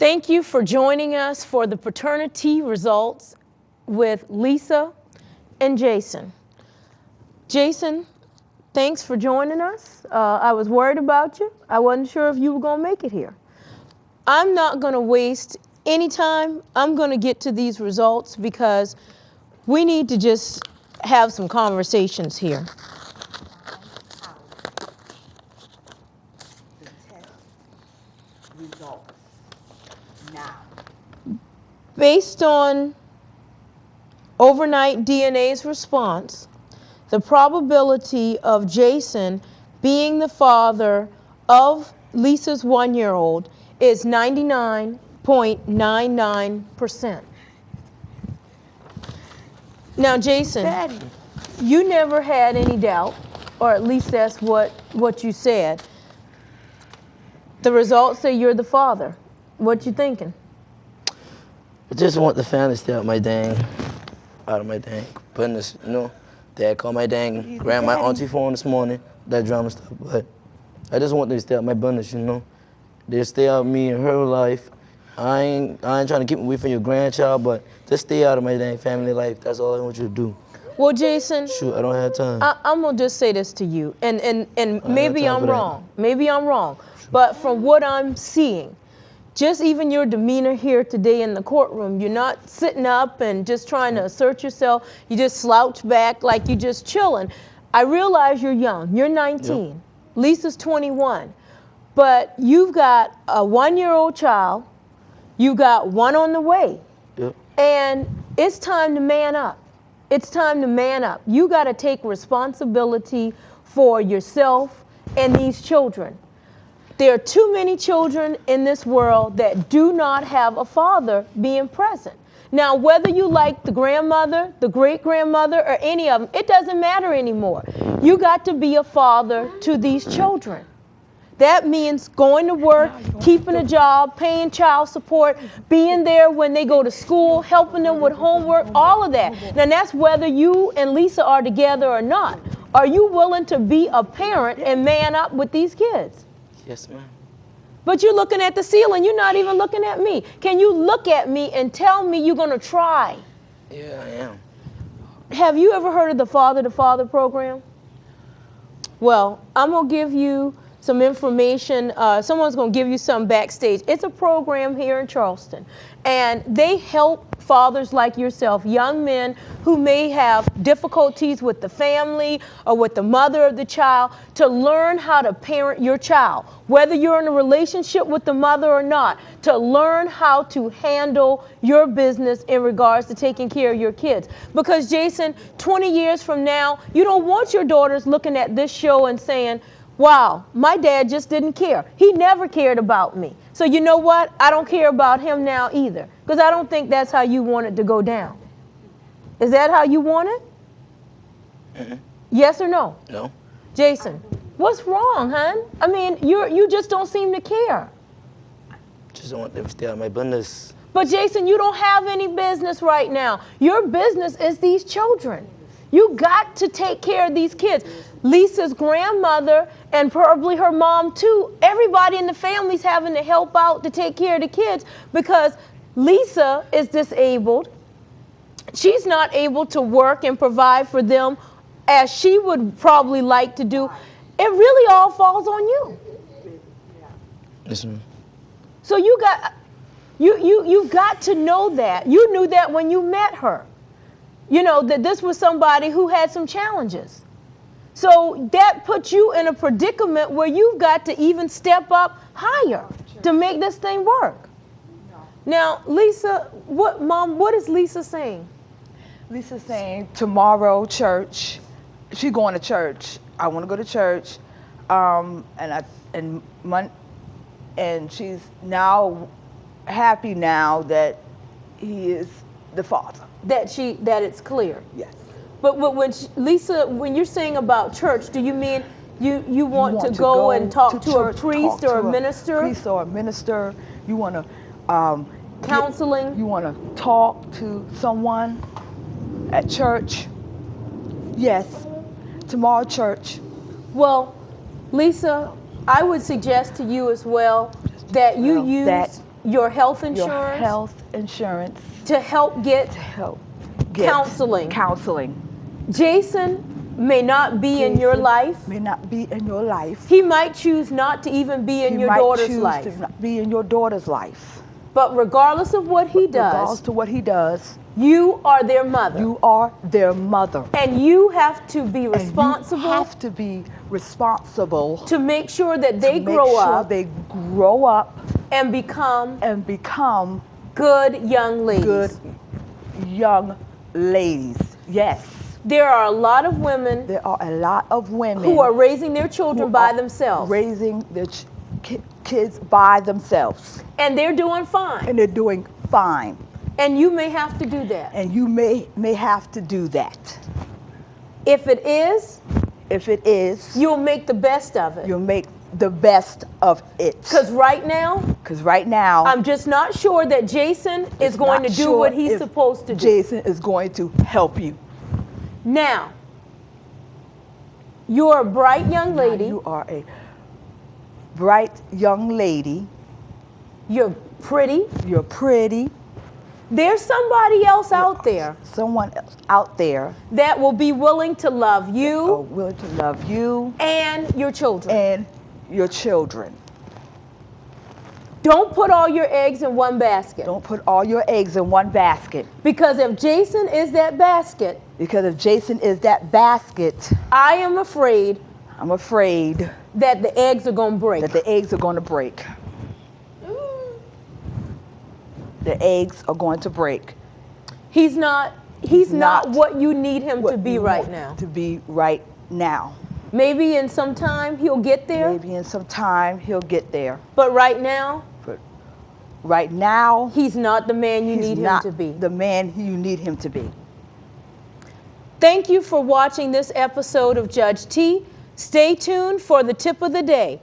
Thank you for joining us for the paternity results with Lisa and Jason. Jason, thanks for joining us. I was worried about you. I wasn't sure if you were going to make it here. I'm not going to waste any time. I'm going to get to these results because we need to just have some conversations here. The test results now. Based on overnight DNA's response, the probability of Jason being the father of Lisa's 1-year-old is 99.99%. Now, Jason, Daddy. you never had any doubt, or at least that's what you said. The results say you're the father. What you thinking? I just want the family to stay out of my dang business, you know. Dad called my dang grandma, auntie phone this morning, that drama stuff, but I just want them to stay out of my business, you know. They stay out of me and her life. I ain't trying to keep away from your grandchild, but just stay out of my dang family life. That's all I want you to do. Well, Jason, Shoot, I don't have time. I'm gonna just say this to you, and maybe I'm wrong. Maybe I'm wrong. But from what I'm seeing, just even your demeanor here today in the courtroom, you're not sitting up and just trying to assert yourself. You just slouch back like you're just chilling. I realize you're young. You're 19. Yep. Lisa's 21. But you've got a 1-year-old child. You got one on the way. Yep. And it's time to man up. It's time to man up. You got to take responsibility for yourself and these children. There are too many children in this world that do not have a father being present. Now, whether you like the grandmother, the great-grandmother, or any of them, it doesn't matter anymore. You got to be a father to these children. That means going to work, keeping a job, paying child support, being there when they go to school, helping them with homework, all of that. Now, that's whether you and Lisa are together or not. Are you willing to be a parent and man up with these kids? Yes, ma'am. But you're looking at the ceiling. You're not even looking at me. Can you look at me and tell me you're going to try? Yeah, I am. Have you ever heard of the Father-to-Father program? Well, I'm going to give you some information. Someone's going to give you some backstage. It's a program here in Charleston. And they help fathers like yourself, young men who may have difficulties with the family or with the mother of the child, to learn how to parent your child, whether you're in a relationship with the mother or not, to learn how to handle your business in regards to taking care of your kids. Because, Jason, 20 years from now, you don't want your daughters looking at this show and saying, wow, my dad just didn't care. He never cared about me. So you know what? I don't care about him now either. Because I don't think that's how you want it to go down. Is that how you want it? Mm-hmm. Yes or no? No. Jason, what's wrong, hon? I mean, you just don't seem to care. Just want them to stay out of my business. But Jason, you don't have any business right now. Your business is these children. You got to take care of these kids. Lisa's grandmother and probably her mom too, everybody in the family's having to help out to take care of the kids because Lisa is disabled. She's not able to work and provide for them as she would probably like to do. It really all falls on you. Yes, ma'am. So you got to know that. You knew that when you met her. You know, that this was somebody who had some challenges. So that puts you in a predicament where you've got to even step up higher to make this thing work. Now, Lisa, what is Lisa saying? Lisa's saying tomorrow church, she's going to church. I want to go to church. And she's now happy now that he is the father. That it's clear. Yes. But Lisa, when you're saying about church, do you mean you want to go and talk to a priest or a minister? Priest or a minister. You want to counseling. You want to talk to someone at church. Yes. Tomorrow church. Well, Lisa, I would suggest to you as well that you use your health your insurance, health insurance, to help get to help get counseling. Counseling Jason may not be in your Jason life. may not be in your life. He might choose not to even be in He your might daughter's choose life. to not be in your daughter's life. But regardless of what he Regardless does, to what he does, you are their mother. you are their mother. And you have to be And responsible you have to be responsible to make sure that they to make grow sure up they grow up and become and become good young ladies. good young ladies. Yes, There are a lot of women there are a lot of women who are raising their children who by are themselves, raising their kids by themselves, and they're doing fine. and they're doing fine. And you may have to do that. And you may have to do that. If it is, If it is, you'll make the best of it. you'll make the best of it. Because right now, Because right now, I'm just not sure that Jason is going not to do sure what he's if supposed to do. Jason is going to help you. Now, you're a bright young Now, lady. you are a bright young lady. You're pretty. You're pretty. There's somebody else out there Someone else out there that will be willing to love are you willing to love you and your children. and your children. Don't put all your eggs in one basket. Don't put all your eggs in one basket. Because if Jason is that basket, Because if Jason is that basket, I am afraid I'm afraid that the eggs are going to break. that the eggs are going to break. The eggs are going to break. He's not not what you need him to What be you right want now. To be right now. Maybe in some time he'll get there, Maybe in some time he'll get there. but right now But right now, he's not the man you he's need him not to be. the man you need him to be. Thank you for watching this episode of Judge T. Stay tuned for the tip of the day.